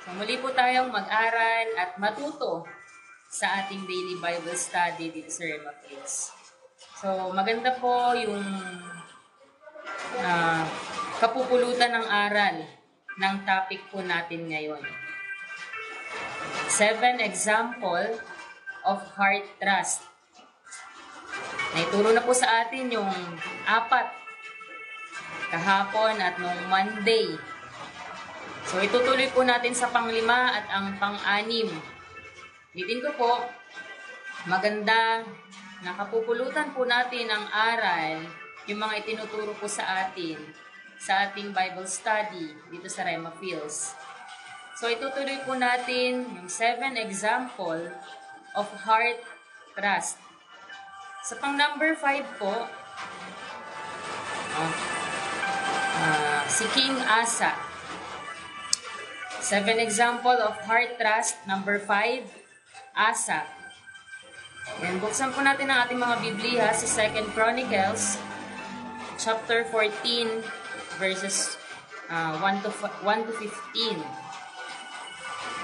So muli po tayong mag-aral at matuto sa ating daily Bible study dito sa Rema Fields. So maganda po yung kapupulutan ng aral ng topic po natin ngayon. 7 example of heart trust. Naituro na po sa atin yung 4 kahapon at nung Monday. So itutuloy po natin sa pang-5 at ang pang-6. Ulitin ko po, maganda na kapupulutan po natin ang aral, yung mga itinuturo po sa atin sa ating Bible study dito sa Rema Fields. So itutuloy po natin yung 7 example of heart trust. Sa pang-number 5 po, si King Asa. 7 example of heart trust. Number 5, Asa. Yan, buksan po natin ang ating mga Biblia sa 2 Chronicles, chapter 14, verses 1 to 15.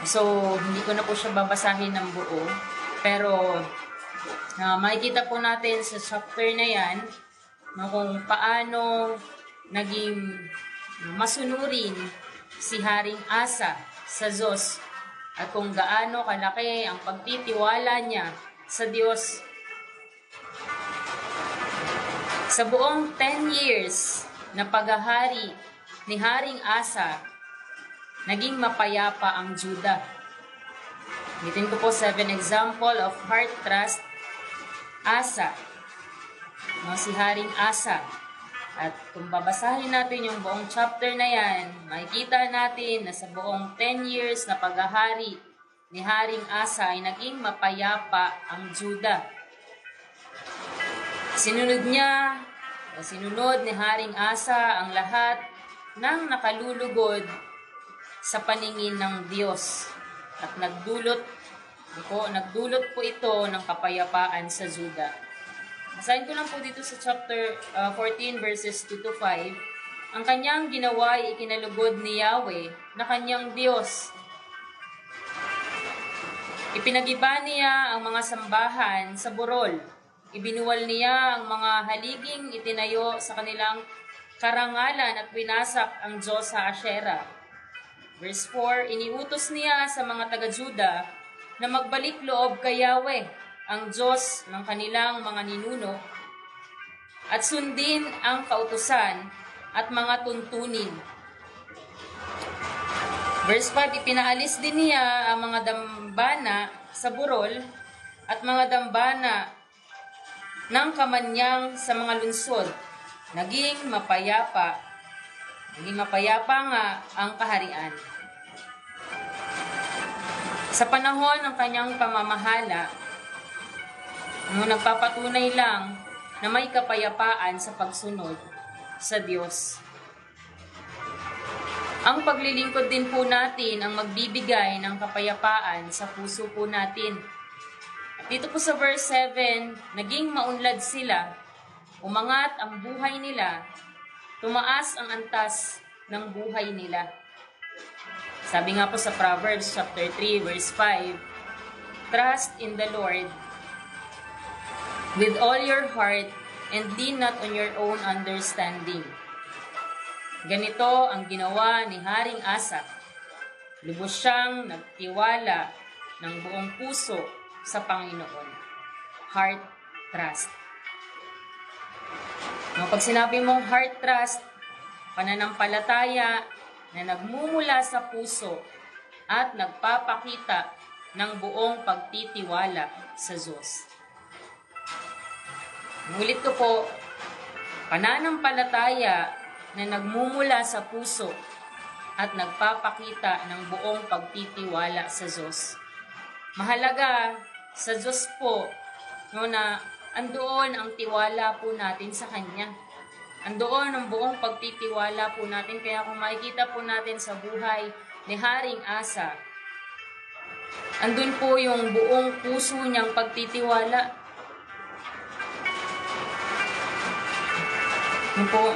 So, hindi ko na po siya babasahin ng buo. Pero, makikita po natin sa chapter na yan kung paano naging masunurin si Haring Asa sa Diyos at kung gaano kalaki ang pagtitiwala niya sa Diyos. Sa buong 10 years na paghahari ni Haring Asa, naging mapayapa ang Juda. Ulitin ko po 7 example of heart trust. Asa. Si Haring Asa. At kung babasahin natin yung buong chapter na yan, makikita natin na sa buong 10 years na paghahari ni Haring Asa ay naging mapayapa ang Juda. Sinunod ni Haring Asa ang lahat ng nakalulugod sa paningin ng Diyos. At nagdulot po ito ng kapayapaan sa Juda. Basahin ko lang po dito sa chapter 14 verses 2 to 5. Ang kanyang ginawa ay ikinalugod ni Yahweh na kanyang Diyos. Ipinagiba niya ang mga sambahan sa burol. Ibinuwal niya ang mga haliging itinayo sa kanilang karangalan at winasak ang Diyos sa Asherah. Verse 4, iniutos niya sa mga taga-Juda na magbalik loob kay Yahweh, ang Diyos ng kanilang mga ninuno, at sundin ang kautusan at mga tuntunin. Verse 5, ipinaalis din niya ang mga dambana sa burol at mga dambana ng kamanyang sa mga lungsod. Naging mapayapa nga ang kaharian. Sa panahon ng kanyang pamamahala, nagpapatunay lang na may kapayapaan sa pagsunod sa Diyos. Ang paglilingkod din po natin ang magbibigay ng kapayapaan sa puso po natin. At dito po sa verse 7, naging maunlad sila, umangat ang buhay nila, tumaas ang antas ng buhay nila. Sabi nga po sa Proverbs chapter 3 verse 5, trust in the Lord with all your heart and lean not on your own understanding. Ganito ang ginawa ni Haring Asa. Lubos siyang nagtiwala ng buong puso sa Panginoon. Heart trust. Pag sinabi mong heart trust, pananampalataya na nagmumula sa puso at nagpapakita ng buong pagtitiwala sa Diyos. Ulit ko po, pananampalataya na nagmumula sa puso at nagpapakita ng buong pagtitiwala sa Diyos. Mahalaga sa Diyos po na andoon ang tiwala po natin sa Kanya. Andoon ang buong pagtitiwala po natin. Kaya kung makikita po natin sa buhay ni Haring Asa, andun po yung buong puso niyang pagtitiwala. Po.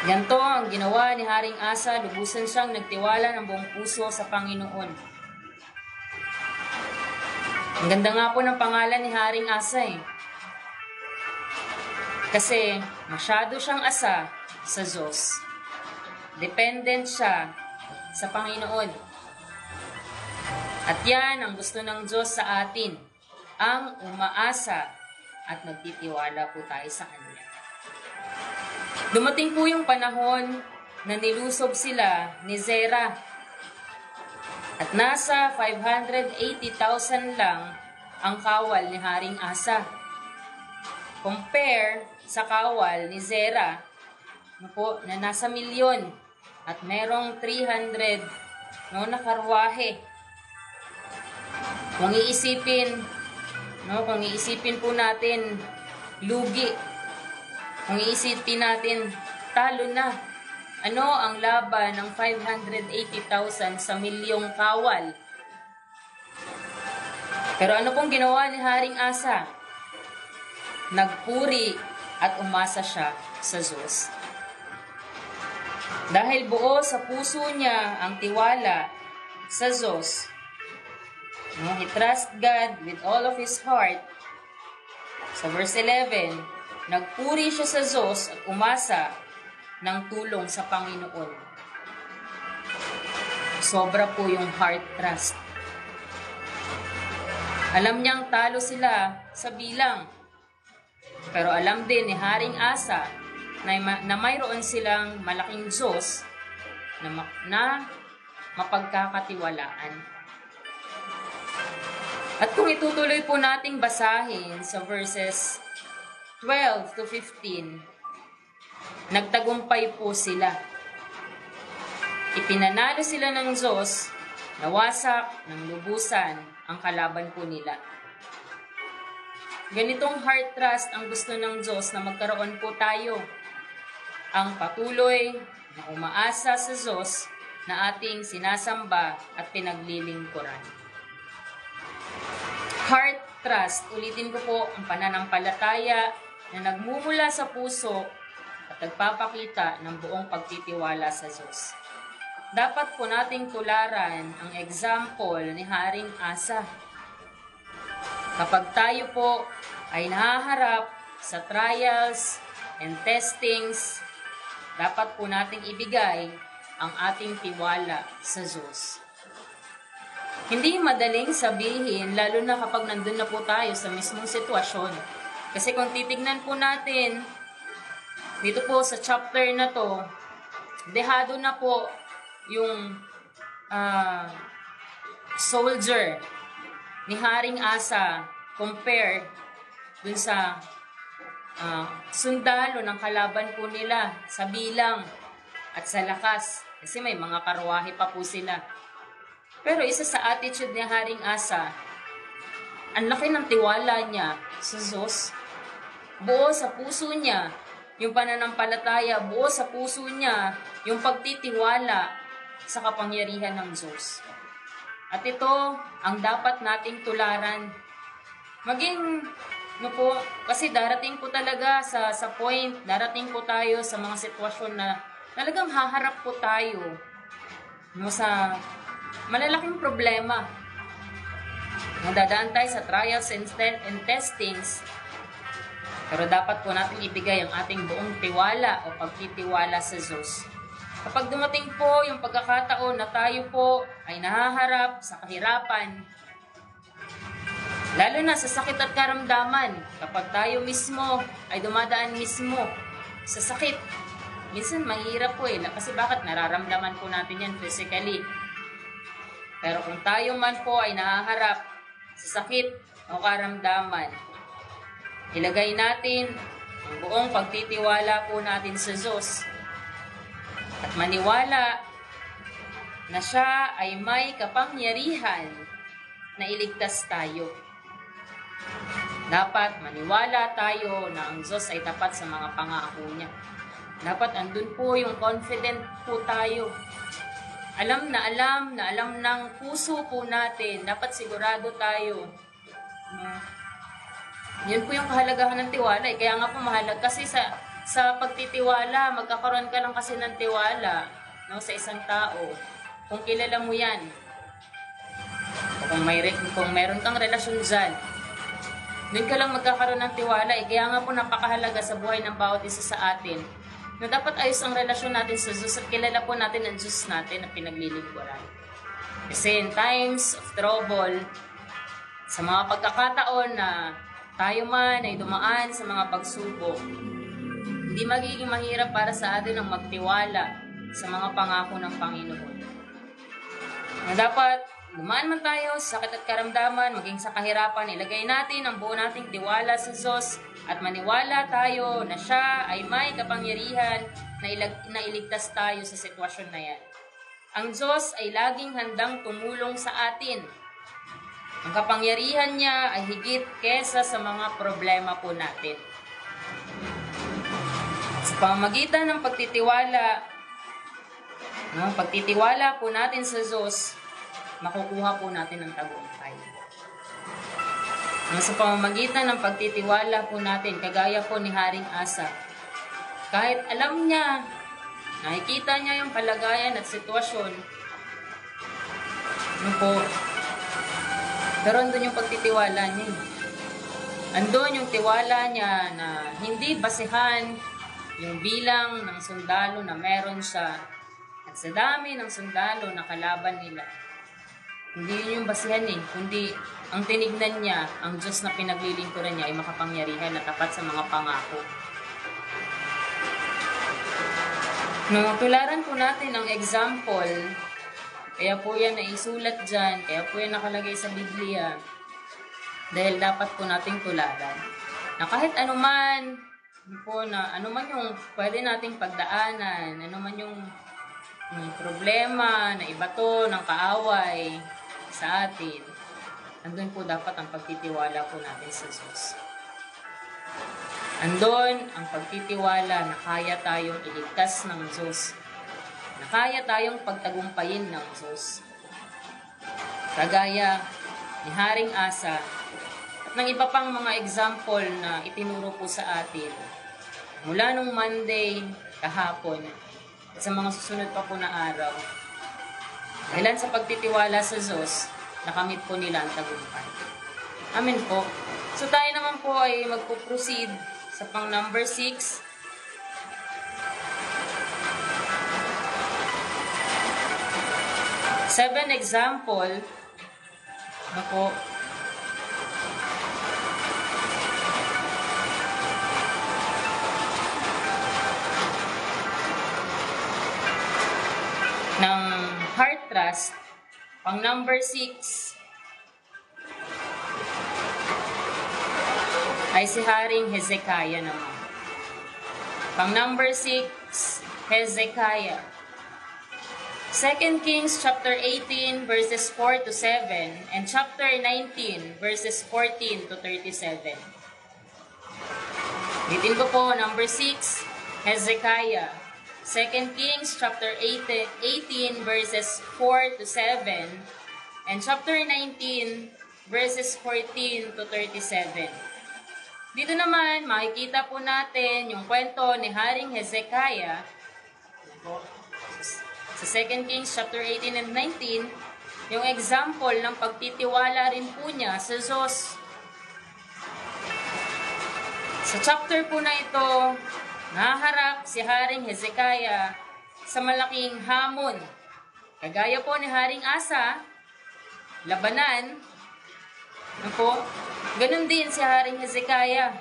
Ganito ang ginawa ni Haring Asa, lubusan siyang nagtiwala ng buong puso sa Panginoon. Ang ganda nga po ng pangalan ni Haring Asa eh. Kasi masyado siyang asa sa Diyos. Dependent siya sa Panginoon. At yan ang gusto ng Diyos sa atin, ang umaasa at nagtitiwala po tayo sa Kanya. Dumating po yung panahon na nilusob sila ni Zerah. At nasa 580,000 lang ang kawal ni Haring Asa. Compare sa kawal ni Zerah na nasa milyon at merong 300 na karwahe. Kung iisipin po natin, lugi. Kung iisipin natin, talo na. Ano ang laban ng 580,000 sa milyong kawal? Pero ano pong ginawa ni Haring Asa? Nagpuri at umasa siya sa Diyos. Dahil buo sa puso niya ang tiwala sa Diyos, he trust God with all of his heart. Sa verse 11, nagpuri siya sa Diyos at umasa ng tulong sa Panginoon. Sobra po yung heart trust. Alam niyang talo sila sa bilang. Pero alam din ni Haring Asa na mayroon silang malaking Diyos na mapagkakatiwalaan. At kung itutuloy po nating basahin sa verses 12 to 15, nagtagumpay po sila. Ipinanalo sila ng Diyos, nawasak ng lubusan ang kalaban po nila. Ganitong heart trust ang gusto ng Diyos na magkaroon po tayo. Ang patuloy na umaasa sa Diyos na ating sinasamba at pinaglilingkuran. Heart trust, ulitin ko po, ang pananampalataya na nagmumula sa puso at nagpapakita ng buong pagtitiwala sa Diyos. Dapat po nating tularan ang example ni Haring Asa. Kapag tayo po ay nahaharap sa trials and testings, dapat po nating ibigay ang ating tiwala sa Diyos. Hindi madaling sabihin, lalo na kapag nandun na po tayo sa mismong sitwasyon. Kasi kung titignan po natin, dito po sa chapter na to, dehado na po yung soldier ni Haring Asa compared dun sa sundalo ng kalaban po nila sa bilang at sa lakas. Kasi may mga karwahe pa po sila. Pero isa sa attitude ni Haring Asa, ang laki ng tiwala niya sa Diyos. Buo sa puso niya yung pananampalataya, buo sa puso niya yung pagtitiwala sa kapangyarihan ng Diyos. At ito ang dapat nating tularan. Maging, kasi darating po talaga sa point, darating po tayo sa mga sitwasyon na talagang haharap po tayo sa malalaking problema. Nadadaan tayo sa trials and testings, pero dapat po natin ibigay ang ating buong tiwala o pagtitiwala sa Diyos. Kapag dumating po yung pagkakataon na tayo po ay nahaharap sa kahirapan, lalo na sa sakit at karamdaman, kapag tayo mismo ay dumadaan mismo sa sakit, minsan mahirap po kasi bakit nararamdaman po natin yan physically. Pero kung tayo man po ay nahaharap sa sakit o karamdaman, ilagay natin ang buong pagtitiwala po natin sa Diyos at maniwala na siya ay may kapangyarihan na iligtas tayo. Dapat maniwala tayo na ang Diyos ay tapat sa mga pangako niya. Dapat andun po yung confident po tayo. Alam ng puso po natin, dapat sigurado tayo. Yun po yung kahalagahan ng tiwala. Kaya nga po mahalaga kasi sa sa pagtitiwala, magkakaroon ka lang kasi ng tiwala, no, sa isang tao. Kung kilala mo yan, o kung meron kang relasyon dyan, doon ka lang magkakaroon ng tiwala. Kaya nga po napakahalaga sa buhay ng bawat isa sa atin na dapat ayos ang relasyon natin sa Diyos at kilala po natin ang Diyos natin na pinaglilingkuran. Kasi in times of trouble, sa mga pagkakataon na tayo man ay dumaan sa mga pagsubok, hindi magiging mahirap para sa atin ang magtiwala sa mga pangako ng Panginoon. Na dapat dumaan man tayo sa sakit at karamdaman, maging sa kahirapan, ilagay natin ang buo nating tiwala sa Diyos at maniwala tayo na siya ay may kapangyarihan na iligtas tayo sa sitwasyon na yan. Ang Diyos ay laging handang tumulong sa atin. Ang kapangyarihan niya ay higit kesa sa mga problema po natin. Sa pamamagitan ng pagtitiwala po natin sa Diyos, makukuha po natin ang tagumpay. Sa pamamagitan ng pagtitiwala po natin, kagaya po ni Haring Asa, kahit alam niya, nakikita niya yung kalagayan at sitwasyon, pero andun yung pagtitiwala niya. Andun yung tiwala niya na hindi basehan yung bilang ng sundalo na meron siya at sa dami ng sundalo na kalaban nila. Hindi yun yung basihan kundi ang tinignan niya, ang Diyos na pinaglilingkuran niya ay makapangyarihan at tapat sa mga pangako. Tularan po natin ang example, kaya po yan naisulat dyan, kaya po yan nakalagay sa Biblia, dahil dapat po nating tularan. Na kahit anuman yung pwede nating pagdaanan, anuman yung problema na ibato ng kaaway sa atin, andun po dapat ang pagtitiwala po natin sa Diyos. Andun ang pagtitiwala na kaya tayong iligtas ng Diyos, na kaya tayong pagtagumpayin ng Diyos. Kagaya ni Haring Asa at ng iba pang mga example na itinuro po sa atin mula nung Monday kahapon at sa mga susunod pa po na araw. Dahil sa pagtitiwala sa Diyos, nakamit po nila ang tagumpay. Amen po. So tayo naman po ay magpo-proceed sa pang number 6. Seven example na po ng heart trust. Pang number 6 ay si Haring Hezekiah naman. Pang number 6, Hezekiah. 2 Kings chapter 18 verses 4 to 7 and chapter 19 verses 14 to 37. Bitin ko po, number 6, Hezekiah. 2 Kings chapter 18 verses 4 to 7 and chapter 19 verses 14 to 37. Dito naman makikita po natin yung kwento ni Haring Hezekiah sa 2 Kings chapter 18 and 19, yung example ng pagtitiwala rin po niya sa Diyos. Sa chapter po na ito, naharap si Haring Hezekiah sa malaking hamon. Kagaya po ni Haring Asa, labanan. Ganun din si Haring Hezekiah.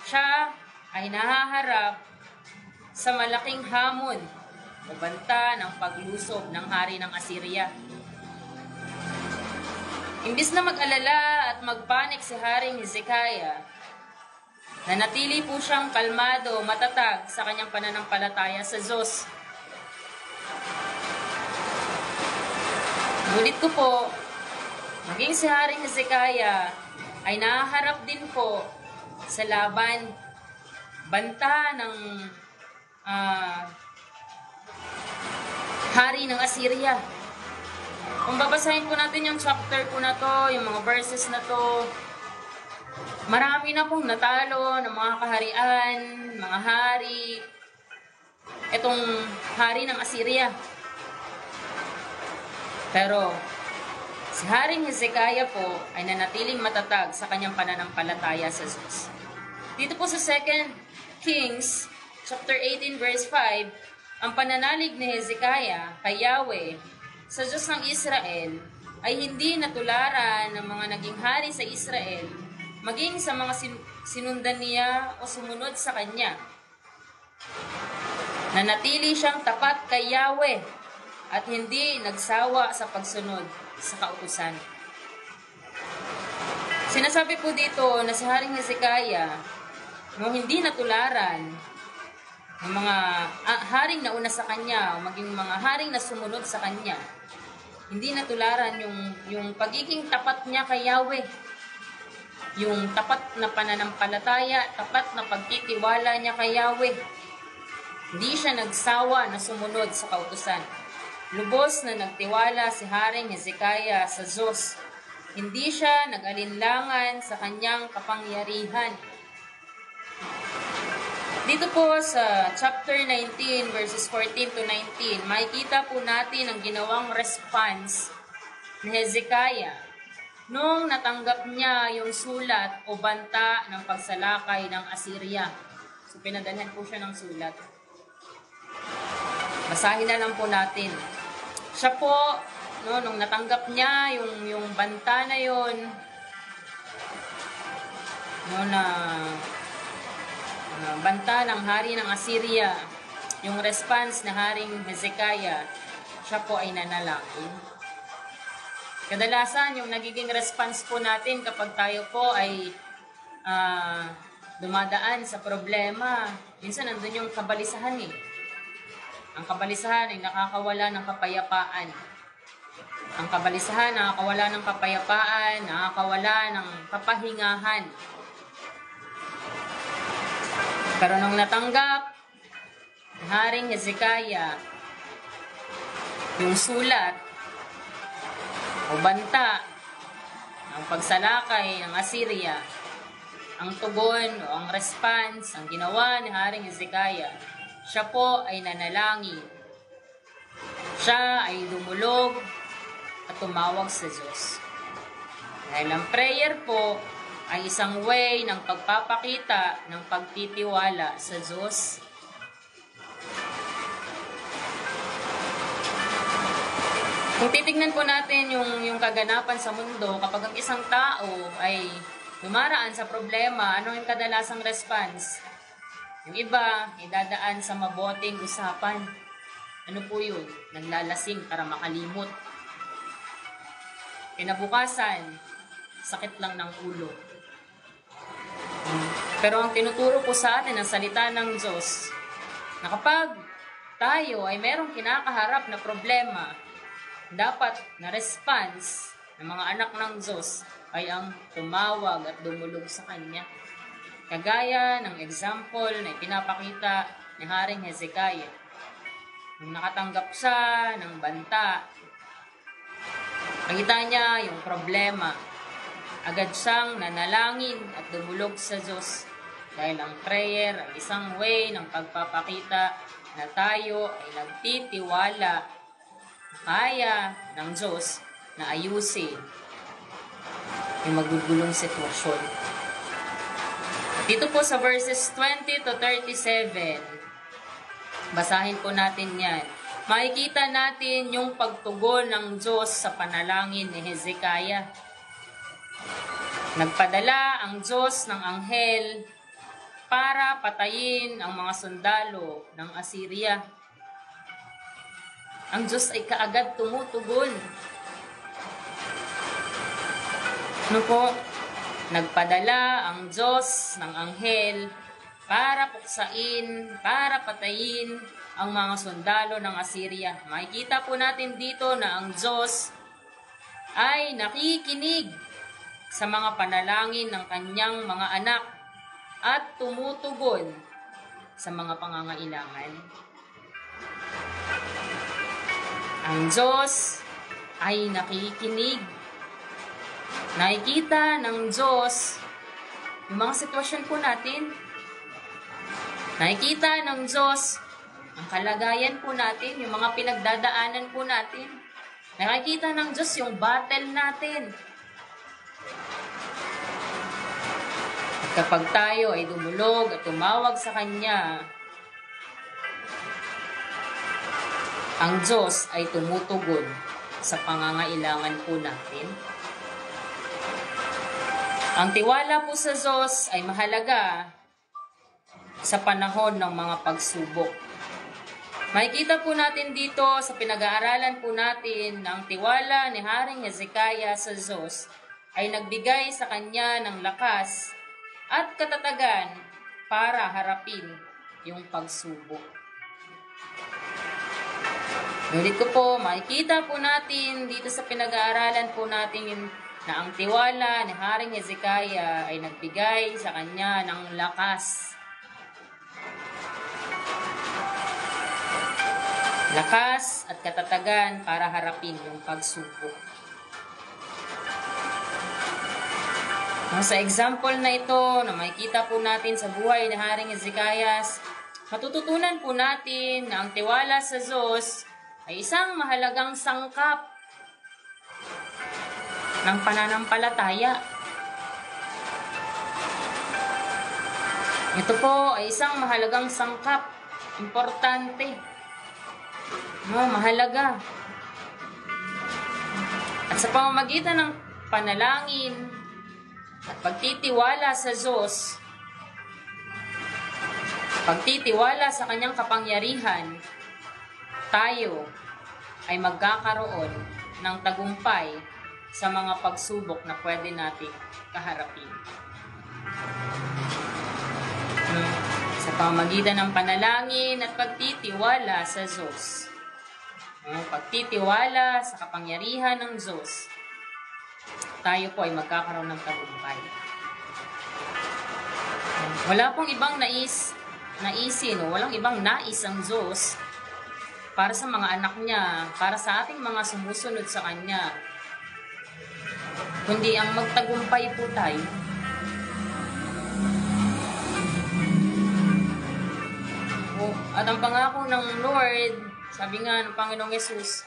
Siya ay nahaharap sa malaking hamon o banta ng paglusob ng hari ng Assyria. Imbis na mag-alala at magpanik si Haring Hezekiah, nanatili po siyang kalmado, matatag sa kanyang pananampalataya sa Diyos. Ngunit ko po, maging si Haring Hezekiah ay nahaharap din po sa laban, banta ng hari ng Assyria. Kung babasahin po natin yung chapter po na to, yung mga verses na to, Marami na pong natalo ng mga kaharian, mga hari, itong hari ng Assyria. Pero si Haring Hezekiah po ay nanatiling matatag sa kanyang pananampalataya sa Diyos. Dito po sa 2 Kings chapter 18 verse 5, ang pananalig ni Hezekiah kay Yahweh sa Diyos ng Israel ay hindi natularan ng mga naging hari sa Israel, maging sa mga sinundan niya o sumunod sa kanya. Nanatili siyang tapat kay Yahweh at hindi nagsawa sa pagsunod sa kautusan. Sinasabi po dito na si Haring Hezekiah, no, hindi natularan ng mga haring nauna sa kanya o maging mga haring na sumunod sa kanya. Hindi natularan yung pagiging tapat niya kay Yahweh. Yung tapat na pananampalataya, tapat na pagtitiwala niya kay Yahweh. Hindi siya nagsawa na sumunod sa kautusan. Lubos na nagtiwala si Haring Hezekiah sa Diyos. Hindi siya nag-alinlangan sa kanyang kapangyarihan. Dito po sa chapter 19 verses 14 to 19, makikita po natin ang ginawang response ni Hezekiah nung natanggap niya yung sulat o banta ng pagsalakay ng Assyria. So pinadalhan po siya ng sulat. Basahin na lang po natin. Siya po, no, nung natanggap niya yung banta na yon, no, na banta ng hari ng Assyria, yung response na Haring Hezekiah, siya po ay nanalangin. Kadalasan, yung nagiging response po natin kapag tayo po ay dumadaan sa problema, minsan nandun yung kabalisahan eh. Ang kabalisahan ay nakakawala ng kapayapaan. Ang kabalisahan nakakawala ng kapayapaan, nakakawala ng kapahingahan. Pero nung natanggap ni Haring Hezekiah yung sulat o banta ng pagsalakay ng Assyria, ang tugon o ang response, ang ginawa ni Haring Hezekiah, siya po ay nanalangin. Siya ay dumulog at tumawag sa Diyos. Dahil ang prayer po ay isang way ng pagpapakita ng pagtitiwala sa Diyos. Kung titignan po natin yung kaganapan sa mundo, kapag ang isang tao ay dumaraan sa problema, ano yung kadalasang response? Yung iba, idadaan sa mabuting usapan. Ano po yun? Naglalasing para makalimot. Kinabukasan, sakit lang ng ulo. Pero ang tinuturo po sa atin ang salita ng Diyos, na kapag tayo ay merong kinakaharap na problema, dapat na response ng mga anak ng Diyos ay ang tumawag at dumulog sa Kanya. Kagaya ng example na ipinapakita ni Haring Hezekiah. Nung nakatanggap siya ng banta, nakita niya yung problema. Agad siyang nanalangin at dumulog sa Diyos. Dahil ang prayer ay isang way ng pagpapakita na tayo ay nagtitiwala kaya ng Diyos na ayusin yung magugulong sitwasyon. Dito po sa verses 20 to 37, basahin po natin yan. Makikita natin yung pagtugon ng Diyos sa panalangin ni Hezekiah. Nagpadala ang Diyos ng anghel para patayin ang mga sundalo ng Assyria. Ang Diyos ay kaagad tumutugon. Ano po? Nagpadala ang Diyos ng anghel para puksain, para patayin ang mga sundalo ng Assyria. Makikita po natin dito na ang Diyos ay nakikinig sa mga panalangin ng kanyang mga anak at tumutugon sa mga pangangailangan. Ang Diyos ay nakikinig. Nakikita ng Diyos yung mga sitwasyon po natin. Nakikita ng Diyos ang kalagayan po natin, yung mga pinagdadaanan po natin. Nakikita ng Diyos yung battle natin. At kapag tayo ay dumulog at tumawag sa Kanya, ang Diyos ay tumutugon sa pangangailangan po natin. Ang tiwala po sa Diyos ay mahalaga sa panahon ng mga pagsubok. Makikita po natin dito sa pinag-aaralan po natin na ang tiwala ni Haring Hezekiah sa Diyos ay nagbigay sa kanya ng lakas at katatagan para harapin yung pagsubok. Ulit ko po, makikita po natin dito sa pinag-aaralan po natin na ang tiwala ni Haring Hezekiah ay nagbigay sa kanya ng lakas. Lakas at katatagan para harapin yung pagsubok. Sa example na ito na makikita po natin sa buhay ni Haring Hezekiah, matututunan po natin na ang tiwala sa Diyos ay isang mahalagang sangkap ng pananampalataya. Ito po ay isang mahalagang sangkap, importante, mahalaga. At sa pamamagitan ng panalangin at pagtitiwala sa Diyos, pagtitiwala sa Kanyang kapangyarihan, tayo ay magkakaroon ng tagumpay sa mga pagsubok na pwede nating kaharapin. Sa pamamagitan ng panalangin at pagtitiwala sa Diyos. Pagtitiwala sa kapangyarihan ng Diyos, tayo po ay magkakaroon ng tagumpay. Wala pong ibang walang ibang nais ang Diyos para sa mga anak niya, para sa ating mga sumusunod sa Kanya, kundi ang magtagumpay po tayo. At ang pangako ng Lord, sabi nga ng Panginoong Yesus,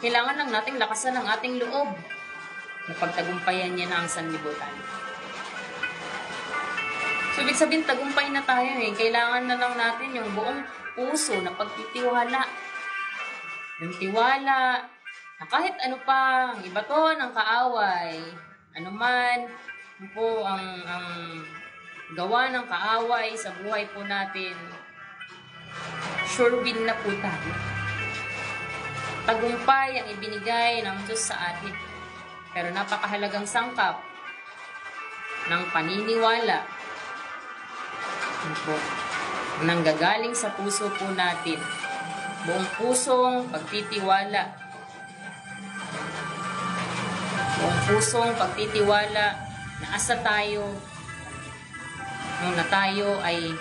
kailangan lang nating lakasan ang ating loob na pagtagumpayan niya na ang sanlibutan. So, ibig sabihin, tagumpay na tayo eh. Kailangan na lang natin yung buong puso na pagtitiwala. Yung tiwala na kahit ano pa, ang iba to ng kaaway, anuman po ang gawa ng kaaway sa buhay po natin, sure win na po tayo. Tagumpay ang ibinigay ng Diyos sa atin. Pero napakahalagang sangkap ng paniniwala po, nanggagaling sa puso po natin. Buong pusong pagtitiwala. Buong pusong pagtitiwala na asa tayo nung na tayo ay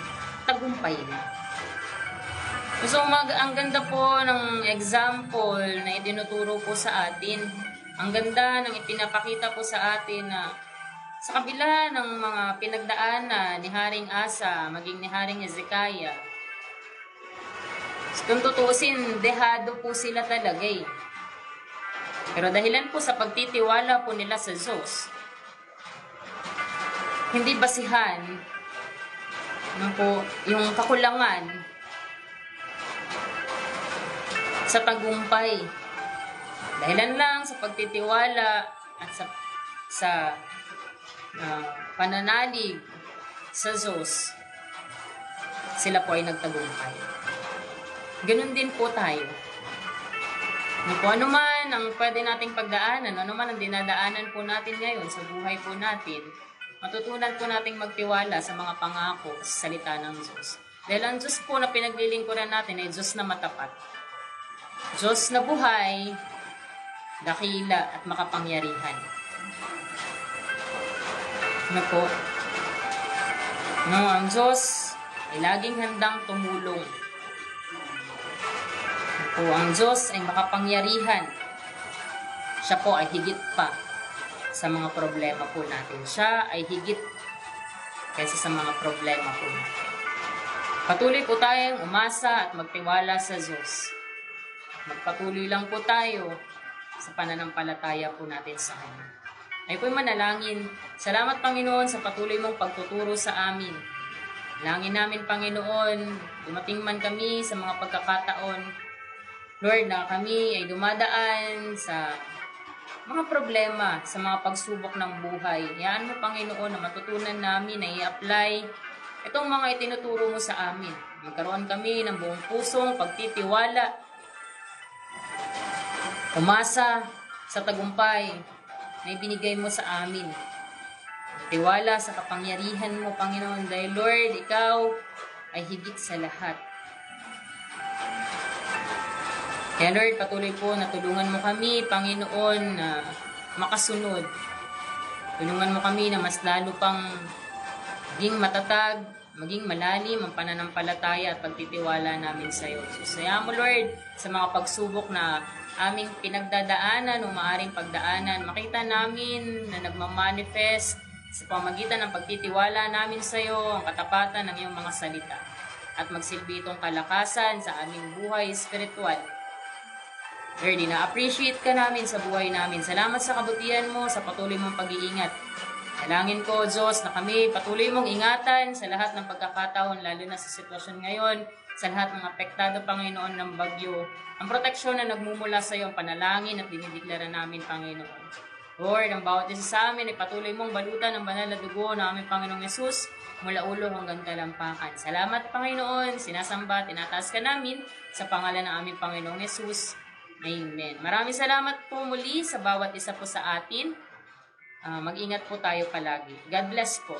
tagumpay na. So, ang ganda po ng example na idinuturo po sa atin. Ang ganda ng ipinapakita po sa atin na sa kabila ng mga pinagdaanan ni Haring Asa, maging ni Haring Hezekiah, kung tutuusin, dehado po sila talaga eh. Pero dahilan po sa pagtitiwala po nila sa Diyos, hindi basihan po yung kakulangan sa tagumpay. Dahilan lang sa pagtitiwala at sa pananalig sa Diyos, sila po ay nagtagumpay. Ganun din po tayo. Ano man ang pwede nating pagdaanan, ano man ang dinadaanan po natin ngayon sa buhay po natin, matutunan po nating magtiwala sa mga pangako sa salita ng Diyos. Dahil ang Diyos po na pinaglilingkuran natin ay Diyos na matapat. Diyos na buhay, dakila at makapangyarihan. Ano po? Ang Diyos ay laging handang tumulong. Ang Diyos ay makapangyarihan. Siya po ay higit pa sa mga problema po natin. Siya ay higit kaysa sa mga problema po. Patuloy po tayong umasa at magtiwala sa Diyos. Magpatuloy lang po tayo sa pananampalataya po natin sa Kanya. Ay po'y manalangin. Salamat Panginoon sa patuloy mong pagtuturo sa amin. Langin namin Panginoon, dumating man kami sa mga pagkakataon, Lord, na kami ay dumadaan sa mga problema, sa mga pagsubok ng buhay. Hayaan mo Panginoon na matutunan namin na i-apply itong mga itinuturo mo sa amin. Magkaroon kami ng buong pusong pagtitiwala, umasa sa tagumpay na ibinigay mo sa amin. Tiwala sa kapangyarihan mo, Panginoon, dahil Lord, Ikaw ay higit sa lahat. Kaya Lord, patuloy po na tulungan mo kami, Panginoon, na makasunod. Tulungan mo kami na mas lalo pang maging matatag, maging malalim ang pananampalataya at pagtitiwala namin sa iyo. So, saya mo Lord, sa mga pagsubok na aming pinagdadaanan o maaring pagdaanan, makita namin na nagmamanifest sa pamagitan ng pagtitiwala namin sa iyo, ang katapatan ng iyong mga salita. At magsilbi itong kalakasan sa aming buhay espiritual. Lord, na-appreciate ka namin sa buhay namin. Salamat sa kabutihan mo, sa patuloy mong pag-iingat. Dalangin ko, Diyos, na kami patuloy mong ingatan sa lahat ng pagkakataon, lalo na sa sitwasyon ngayon, sa lahat ng apektado, Panginoon, ng bagyo. Ang proteksyon na nagmumula sa iyo, ang panalangin at dinideklara namin, Panginoon. Lord, ang bawat isa sa amin ay patuloy mong balutan ng banal na dugo ng aming Panginoong Yesus mula ulo hanggang talampakan. Salamat, Panginoon. Sinasamba, tinataas ka namin sa pangalan ng aming Panginoong Yesus. Amen. Maraming salamat po muli sa bawat isa po sa atin. Mag-ingat po tayo palagi. God bless po.